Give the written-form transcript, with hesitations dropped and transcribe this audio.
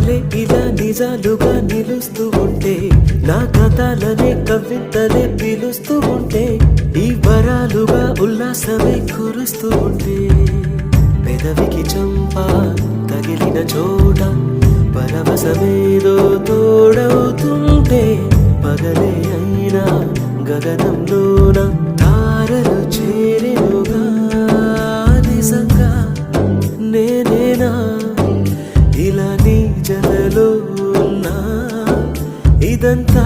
కలలే ఇలా నిజాలుగా నిలుస్తూ ఉంటే, నా కథలనే కవితలే పిలుస్తూ ఉంటే, ఈ వరాలుగా ఉల్లాసమే కురుస్తూ ఉంటే, పెదవికి చంప తగిలిన చోట పరవశమేదో తోడవుతుంటే, పగలే అయినా గగనంలోన తారలు చేరెనుగా. నిజంగా నేనేనా ఇలా నీ జతలో ఉన్నా, ఇదంతా